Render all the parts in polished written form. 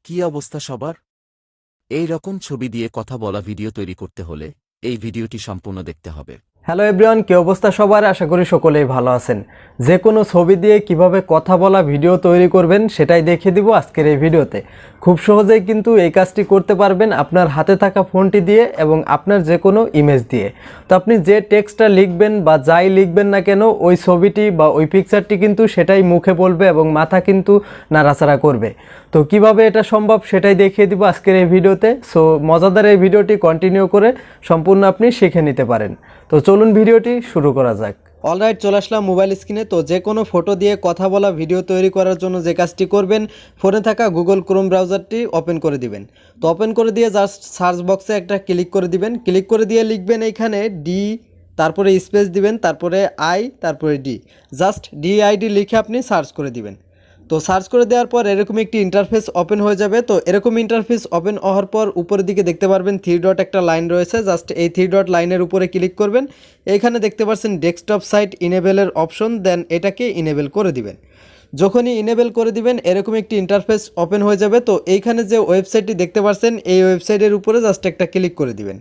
কি অবস্থা সবার? এই রকম ছবি দিয়ে কথা বলা ভিডিও তৈরি করতে হলে এই ভিডিওটি সম্পূর্ণ দেখতে হবে। হ্যালো এভরিওয়ান, কি অবস্থা সবার? আশা করি সকলেই ভালো আছেন। যে কোনো ছবি দিয়ে কিভাবে কথা বলা ভিডিও তৈরি করবেন সেটাই দেখিয়ে দিব আজকের এই ভিডিওতে। খুব সহজেই কিন্তু এই কাজটি করতে পারবেন আপনার হাতে থাকা ফোনটি দিয়ে এবং আপনার যে কোনো ইমেজ দিয়ে। তো আপনি যে টেক্সটটা লিখবেন বা যাই লিখবেন না কেন, ওই ছবিটি বা ওই পিকচারটি কিন্তু সেটাই মুখে বলবে এবং মাথা কিন্তু নাড়াচাড়া করবে। তো কিভাবে এটা সম্ভব সেটাই দেখিয়ে দিব আজকের এই ভিডিওতে। সো মজাদার এই ভিডিওটি কন্টিনিউ করে সম্পূর্ণ আপনি শিখে নিতে পারেন। তো চলুন ভিডিওটি শুরু করা যাক। অলরাইট, চলে আসলাম মোবাইল স্ক্রিনে। তো যে কোনো ফটো দিয়ে কথা বলা ভিডিও তৈরি করার জন্য যে কাজটি করবেন, ফোনে থাকা গুগল ক্রোম ব্রাউজারটি ওপেন করে দিবেন। তো ওপেন করে দিয়ে জাস্ট সার্চ বক্সে একটা ক্লিক করে দিবেন। ক্লিক করে দিয়ে লিখবেন এইখানে ডি, তারপরে স্পেস দিবেন, তারপরে আই, তারপরে ডি। জাস্ট ডিআইডি লিখে আপনি সার্চ করে দিবেন। তো সার্চ করে দেওয়ার পর এরকম একটি ইন্টারফেস ওপেন হয়ে যাবে। তো এরকম ইন্টারফেস ওপেন হওয়ার পর উপরের দিকে দেখতে পারবেন 3 ডট একটা লাইন রয়েছে। জাস্ট এই 3 ডট লাইনের উপরে ক্লিক করবেন। এইখানে দেখতে পাচ্ছেন ডেস্কটপ সাইট ইনেবলের অপশন, দেন এটাকে ইনেবল করে দিবেন। যখনই ইনেবল করে দিবেন এরকম একটি ইন্টারফেস ওপেন হয়ে যাবে। তো এইখানে যে ওয়েবসাইটটি দেখতে পাচ্ছেন, এই ওয়েবসাইটের উপরে জাস্ট একটা ক্লিক করে দিবেন।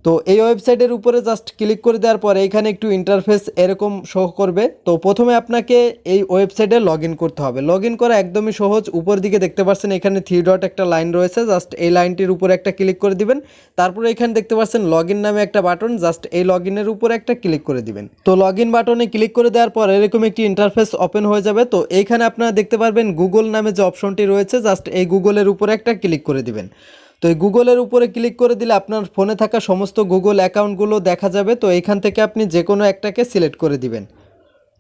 তো এই ওয়েবসাইটের উপরে জাস্ট ক্লিক করে দেওয়ার পর এইখানে একটু ইন্টারফেস এরকম শো করবে। তো প্রথমে আপনাকে এই ওয়েবসাইটে লগ ইন করতে হবে। লগ ইন করা একদমই সহজ। উপর দিকে দেখতে পাচ্ছেন এখানে 3 ডট একটা লাইন রয়েছে, জাস্ট এই লাইনটির উপরে একটা ক্লিক করে দিবেন। তারপরে এখানে দেখতে পাচ্ছেন লগ ইন নামে একটা বাটন, জাস্ট এই লগ ইনের উপরে একটা ক্লিক করে দিবেন। তো লগ ইন বাটনে ক্লিক করে দেওয়ার পর এরকম একটি ইন্টারফেস ওপেন হয়ে যাবে। তো এইখানে আপনারা দেখতে পারবেন গুগল নামে যে অপশনটি রয়েছে, জাস্ট এই গুগলের উপরে একটা ক্লিক করে দিবেন। তো এই গুগলের উপরে ক্লিক করে দিলে আপনার ফোনে থাকা সমস্ত গুগল অ্যাকাউন্টগুলো দেখা যাবে। তো এইখান থেকে আপনি যে কোনো একটাকে সিলেক্ট করে দিবেন।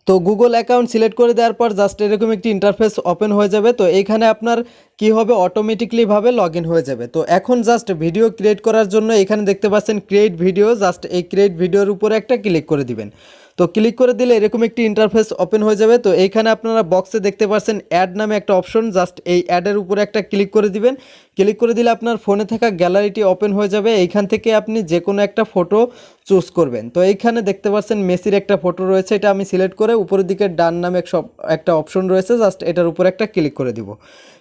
তো গুগল অ্যাকাউন্ট সিলেক্ট করে দেওয়ার পর জাস্ট এরকম একটি ইন্টারফেস ওপেন হয়ে যাবে। তো এইখানে আপনার কি হবে, অটোমেটিকলিভাবে লগ ইন হয়ে যাবে। তো এখন জাস্ট ভিডিও ক্রিয়েট করার জন্য এখানে দেখতে পাচ্ছেন ক্রিয়েট ভিডিও, জাস্ট এই ক্রিয়েট ভিডিওর উপরে একটা ক্লিক করে দিবেন। তো ক্লিক করে দিলে এরকম একটি ইন্টারফেস ওপেন হয়ে যাবে। তো এইখানে আপনারা বক্সে দেখতে পাচ্ছেন অ্যাড নামে একটা অপশন, জাস্ট এই অ্যাডের উপরে একটা ক্লিক করে দিবেন। ক্লিক করে দিলে আপনার ফোনে থাকা গ্যালারিটি ওপেন হয়ে যাবে। এইখান থেকে আপনি যে কোনো একটা ফটো চুজ করবেন। তো এইখানে দেখতে পাচ্ছেন মেসির একটা ফটো রয়েছে, এটা আমি সিলেক্ট করে উপরের দিকে ডান নামে একটা অপশন রয়েছে, জাস্ট এটার উপরে একটা ক্লিক করে দিব।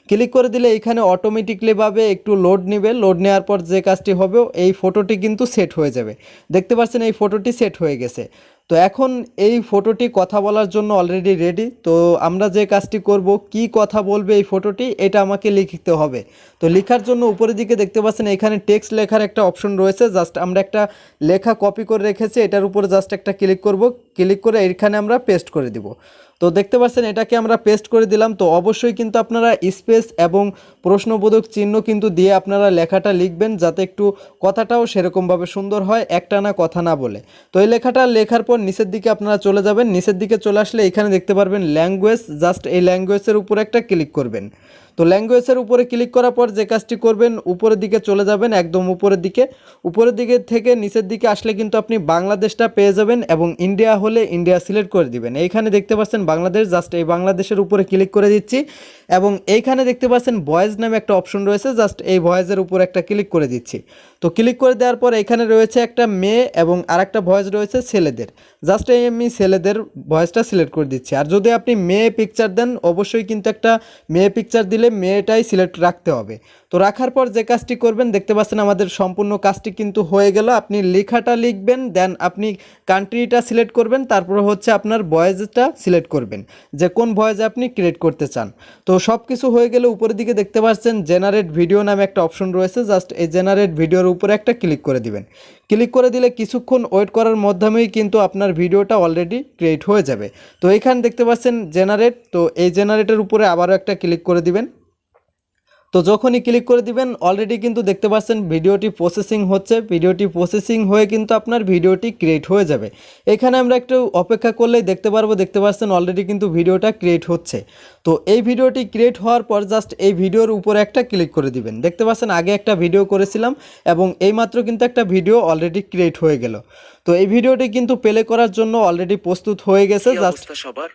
ক্লিক করে দিলে এইখানে অটোমেটিকলিভাবে একটু লোড নেবে। লোড নেওয়ার পর যে কাজটি হবে, এই ফটোটি কিন্তু সেট হয়ে যাবে। দেখতে পাচ্ছেন এই ফটোটি সেট হয়ে গেছে। তো এখন এই ফটোটি কথা বলার জন্য অলরেডি রেডি। তো আমরা যে কাজটি করব, কি কথা বলবে এই ফটোটি, এটা আমাকে লিখতে হবে। তো লেখার জন্য উপরের দিকে দেখতে পাচ্ছেন এখানে টেক্সট লেখার একটা অপশন রয়েছে, জাস্ট আমরা একটা লেখা কপি করে রেখেছি, এটার উপরে জাস্ট একটা ক্লিক করব। ক্লিক করে এখানে আমরা পেস্ট করে দিব। তো দেখতে পাচ্ছেন এটাকে আমরা পেস্ট করে দিলাম। তো অবশ্যই কিন্তু আপনারা স্পেস এবং প্রশ্নবোধক চিহ্ন কিন্তু দিয়ে আপনারা লেখাটা লিখবেন, যাতে একটু কথাটাও সেরকমভাবে সুন্দর হয়, একটানা কথা না বলে। তো এই লেখাটা লেখার পর নিচের দিকে আপনারা চলে যাবেন। নিচের দিকে চলে আসলে এখানে দেখতে পারবেন ল্যাঙ্গুয়েজ, জাস্ট এই ল্যাঙ্গুয়েজের উপরে একটা ক্লিক করবেন। তো ল্যাঙ্গুয়েজের উপরে ক্লিক করার পর যে কাজটি করবেন, উপরের দিকে চলে যাবেন, একদম উপরের দিকে থেকে নিচের দিকে আসলে কিন্তু আপনি বাংলাদেশটা পেয়ে যাবেন এবং ইন্ডিয়া হলে ইন্ডিয়া সিলেক্ট করে দিবেন। এইখানে দেখতে পাচ্ছেন বাংলাদেশ, জাস্ট এই বাংলাদেশের উপরে ক্লিক করে দিচ্ছি এবং এইখানে দেখতে পাচ্ছেন ভয়েস নামে একটা অপশন রয়েছে, জাস্ট এই ভয়েসের উপর একটা ক্লিক করে দিচ্ছি। তো ক্লিক করে দেওয়ার পর এখানে রয়েছে একটা মেয়ে এবং আরেকটা ভয়েস রয়েছে ছেলেদের, জাস্ট এই আমি ছেলেদের ভয়েসটা সিলেক্ট করে দিচ্ছি। আর যদি আপনি মেয়ে পিকচার দেন, অবশ্যই কিন্তু একটা মেয়ে পিকচার দিলে মেয়েটাই সিলেক্ট রাখতে হবে। তো রাখার পর যে কাজটি করবেন, দেখতে পাচ্ছেন আমাদের সম্পূর্ণ কাজটি কিন্তু হয়ে গেল। আপনি লেখাটা লিখবেন, দেন আপনি কান্ট্রিটা সিলেক্ট করবেন, তারপরে হচ্ছে আপনার ভয়েসটা সিলেক্ট করবেন যে কোন ভয়েসে আপনি ক্রিয়েট করতে চান। তো সব কিছু হয়ে গেলে উপরের দিকে দেখতে পাচ্ছেন জেনারেট ভিডিও নামে একটা অপশন রয়েছে, জাস্ট এই জেনারেট ভিডিওর উপরে একটা ক্লিক করে দিবেন। ক্লিক করে দিলে কিছুক্ষণ ওয়েট করার মাধ্যমেই কিন্তু আপনার ভিডিওটা অলরেডি ক্রিয়েট হয়ে যাবে। তো এখানে দেখতে পাচ্ছেন জেনারেট, তো এই জেনারেটের উপরে আবারও একটা ক্লিক করে দিবেন। তো যখনই ক্লিক করে দিবেন অলরেডি কিন্তু দেখতে পাচ্ছেন ভিডিওটি প্রসেসিং হচ্ছে। ভিডিওটি প্রসেসিং হয়ে কিন্তু আপনার ভিডিওটি ক্রিয়েট হয়ে যাবে। এখানে আমরা একটু অপেক্ষা করলেই দেখতে পাচ্ছেন অলরেডি কিন্তু ভিডিওটা ক্রিয়েট হচ্ছে। তো এই ভিডিওটি ক্রিয়েট হওয়ার পর জাস্ট এই ভিডিওর উপরে একটা ক্লিক করে দিবেন। দেখতে পাচ্ছেন আগে একটা ভিডিও করেছিলাম এবং এইমাত্র কিন্তু একটা ভিডিও অলরেডি ক্রিয়েট হয়ে গেল। তো এই ভিডিওটি কিন্তু প্লে করার জন্য অলরেডি প্রস্তুত হয়ে গেছে। জাস্ট সবার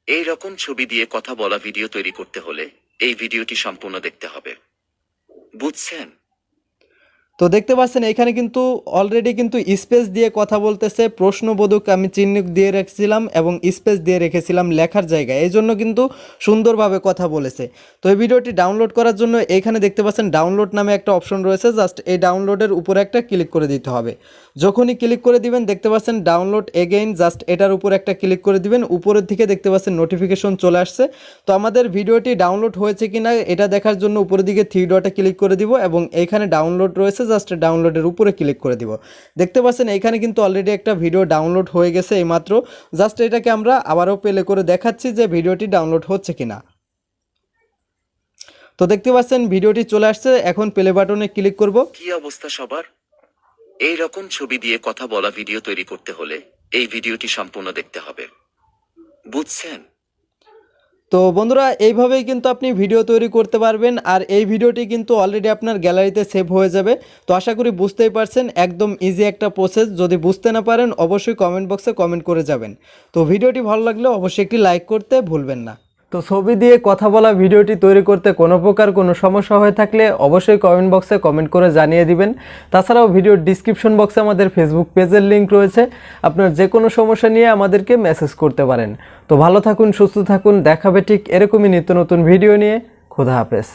এই রকম ছবি দিয়ে কথা বলা ভিডিও তৈরি করতে হলে এই ভিডিওটি সম্পূর্ণ দেখতে হবে, বুঝছেন? তো দেখতে পাচ্ছেন এখানে কিন্তু অলরেডি কিন্তু স্পেস দিয়ে কথা বলতেছে, প্রশ্নবোধক আমি চিহ্ন দিয়ে রেখেছিলাম এবং স্পেস দিয়ে রেখেছিলাম লেখার জায়গায়, এই জন্য কিন্তু সুন্দরভাবে কথা বলেছে। তো এই ভিডিওটি ডাউনলোড করার জন্য এখানে দেখতে পাচ্ছেন ডাউনলোড নামে একটা অপশন রয়েছে, জাস্ট এই ডাউনলোডের উপরে একটা ক্লিক করে দিতে হবে। যখনই ক্লিক করে দিবেন দেখতে পাচ্ছেন ডাউনলোড এগেইন, জাস্ট এটার উপর একটা ক্লিক করে দিবেন। উপরের দিকে দেখতে পাচ্ছেন নোটিফিকেশন চলে আসছে। তো আমাদের ভিডিওটি ডাউনলোড হয়েছে কিনা এটা দেখার জন্য উপরের দিকে থ্রি ডটে ক্লিক করে দিব এবং এইখানে ডাউনলোড রয়েছে, জাস্ট ডাউনলোডের উপরে ক্লিক করে দিব। দেখতে পাচ্ছেন এখানে কিন্তু অলরেডি একটা ভিডিও ডাউনলোড হয়ে গেছে এইমাত্র। জাস্ট এটাকে আমরা আবারও প্লে করে দেখাচ্ছি যে ভিডিওটি ডাউনলোড হচ্ছে কিনা। তো দেখতে পাচ্ছেন ভিডিওটি চলে আসছে, এখন প্লে বাটনে ক্লিক করব। কি অবস্থা সবার? এই রকম ছবি দিয়ে কথা বলা ভিডিও তৈরি করতে হলে এই ভিডিওটি সম্পূর্ণ দেখতে হবে, বুঝছেন? তো বন্ধুরা এইভাবেই কিন্তু আপনি ভিডিও তৈরি করতে পারবেন, আর এই ভিডিওটি কিন্তু অলরেডি আপনার গ্যালারিতে সেভ হয়ে যাবে। তো আশা করি বুঝতেই পারছেন, একদম ইজি একটা প্রসেস। যদি বুঝতে না পারেন অবশ্যই কমেন্ট বক্সে কমেন্ট করে যাবেন। তো ভিডিওটি ভালো লাগলে অবশ্যই একটি লাইক করতে ভুলবেন না। তো ছবি দিয়ে কথা বলা ভিডিওটি তৈরি করতে কোনো প্রকার কোনো সমস্যা হয়ে থাকলে অবশ্যই কমেন্ট বক্সে কমেন্ট করে জানিয়ে দিবেন। তাছাড়াও ভিডিওর ডিসক্রিপশন বক্সে আমাদের ফেসবুক পেজের লিঙ্ক রয়েছে, আপনার যে কোনো সমস্যা নিয়ে আমাদেরকে মেসেজ করতে পারেন। তো ভালো থাকুন, সুস্থ থাকুন, দেখাবে ঠিক এরকমই নিত্য নতুন ভিডিও নিয়ে। খোদা হাফেজ।